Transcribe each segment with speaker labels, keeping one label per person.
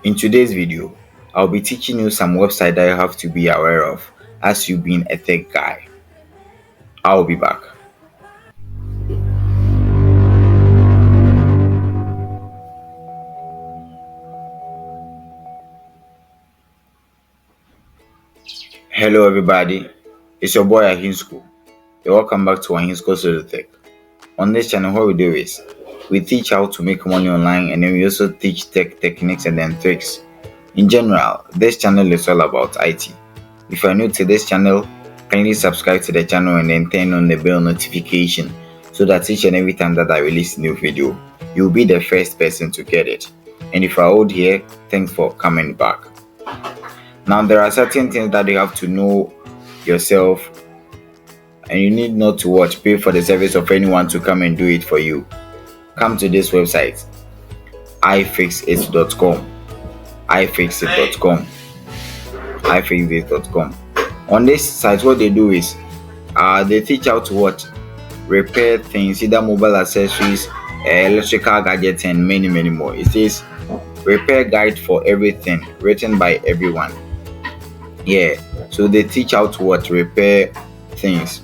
Speaker 1: In today's video, I'll be teaching you some website that you have to be aware of as you being a tech guy. I'll be back. Hello everybody, it's your boy Ahinsco. Welcome back to Ahinsco Solo Tech. On this channel, what we do is we teach how to make money online, and then we also teach tech techniques and then tricks. In general, this channel is all about IT. If you're new to this channel, kindly subscribe to the channel and then turn on the bell notification so that each and every time that I release a new video, you'll be the first person to get it. And if you're old here, thanks for coming back. Now, there are certain things that you have to know yourself, and you need not to pay for the service of anyone to come and do it for you. Come to this website, ifixit.com, ifixit.com, ifixit.com. On this site, what they do is they teach how to repair things, either mobile accessories, electrical gadgets, and many more. It says repair guide for everything, written by everyone. So they teach how to repair things.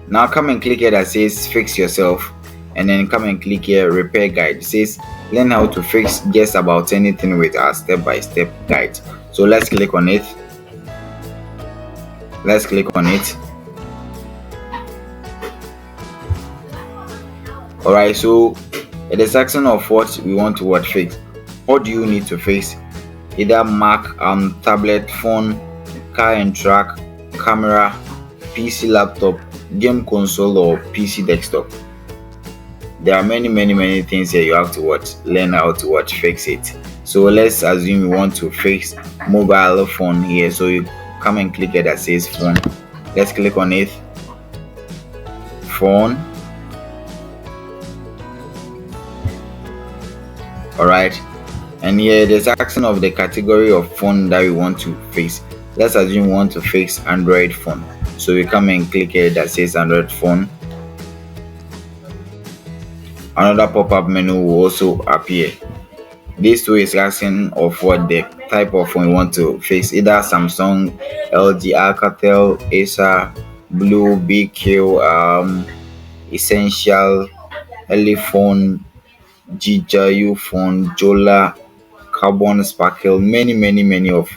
Speaker 1: Now come and click here that says fix yourself, and then come and click here repair guide. It says learn how to fix just about anything with our step-by-step guide. So let's click on it. Alright, so it is asking of what we want to fix. What do you need to fix? Either Mac, tablet, phone, car and truck, camera, PC, laptop, game console, or PC desktop. There are many things here you have to learn how to fix it. So let's assume you want to fix mobile phone here. So you come and click here that says phone. Let's click on it. Phone. Alright, and here there's action of the category of phone that we want to fix. Let's assume we want to fix Android phone. So we come and click here that says Android phone. Another pop-up menu will also appear. This two is asking of what the type of phone we want to fix, either Samsung, LG, Alcatel, Acer, Blue, BQ, Essential, Elephone, Jija, phone, Jola, Carbon, Sparkle, many of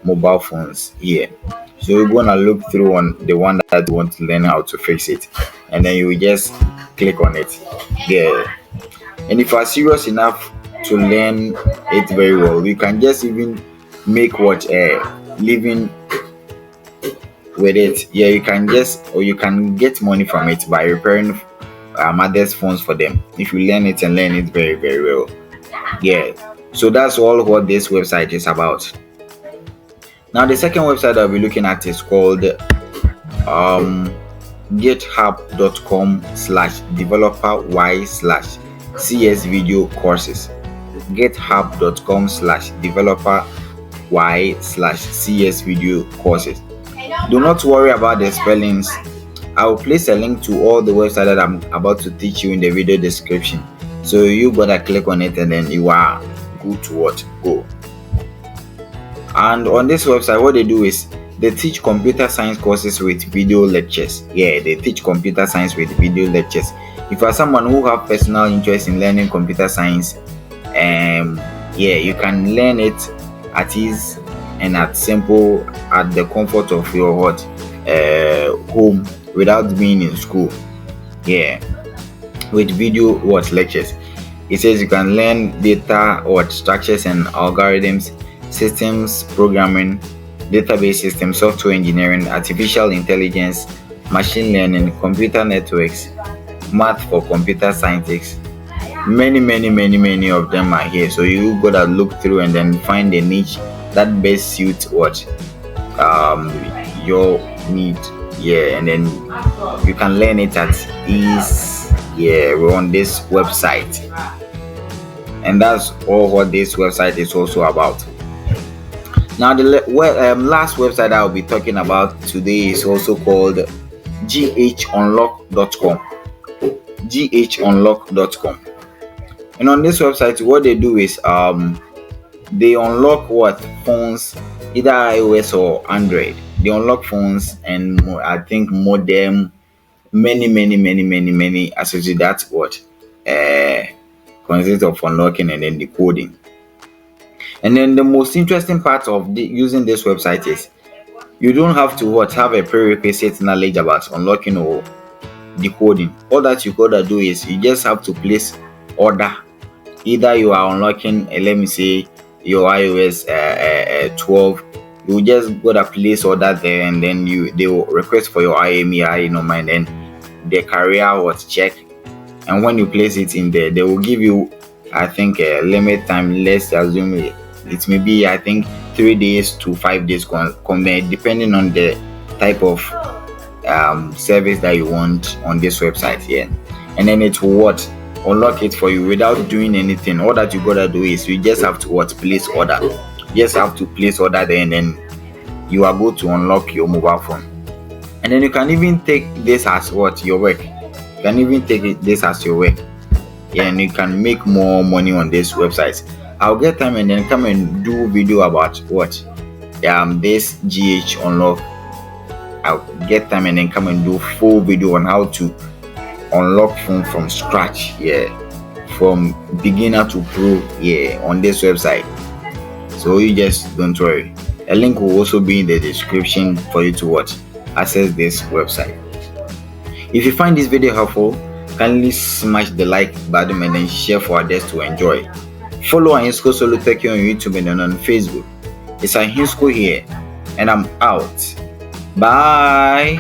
Speaker 1: mobile phones here. So we're gonna look through on the one that you want to learn how to fix it, and then you will just click on it. And if you are serious enough to learn it very well, you can just even make living with it. You can get money from it by repairing others' phones for them if you learn it very well. So that's all what this website is about. Now the second website I'll be looking at is called github.com/developer/cs video courses. github.com/developer/cs video courses. Do not worry about the spellings. I will place a link to all the websites that I'm about to teach you in the video description. So you gotta click on it and then you are good to go. And on this website, what they do is they teach computer science courses with video lectures. They teach computer science with video lectures. If you are someone who have personal interest in learning computer science, you can learn it at ease and at simple at the comfort of your home without being in school. With video lectures. It says you can learn data structures and algorithms, systems programming, database systems, software engineering, artificial intelligence, machine learning, computer networks, math for computer scientists. Many of them are here. So you gotta look through and then find a niche that best suits your need. And then you can learn it at ease. We're on this website, and that's all what this website is also about. Now the last website I'll be talking about today is also called ghunlock.com. ghunlock.com. And on this website, what they do is they unlock what phones, either iOS or Android. They unlock phones and I think modem, many accessories. That's what uh consists of unlocking and then decoding. And then the most interesting part of using this website is you don't have to what have a prerequisite knowledge about unlocking or decoding. All that you gotta do is you just have to place order. Either you are unlocking, let me say, your iOS 12, you just gotta place order there, and then they will request for your IMEI number, and then the carrier will check. And when you place it in there, they will give you, I think, a limit time. Let's assume it may be, I think, 3 days to 5 days, depending on the type of service that you want on this website here. And then it will what unlock it for you without doing anything. All that you gotta do is you just have to what place order. You just have to place order there, and then you are going to unlock your mobile phone. And then you can even take this as what your work. You can even take this as your work. Yeah, and you can make more money on this website. I'll get time and then come and do video about what this GH unlock. I'll get time and then come and do full video on how to unlock phone from scratch, from beginner to pro, on this website. So you just don't worry. A link will also be in the description for you to access this website. If you find this video helpful, kindly smash the like button and then share for others to enjoy. Follow Ahinsko Solo Tech on YouTube and then on Facebook. It's Ahinsko here, and I'm out. Bye.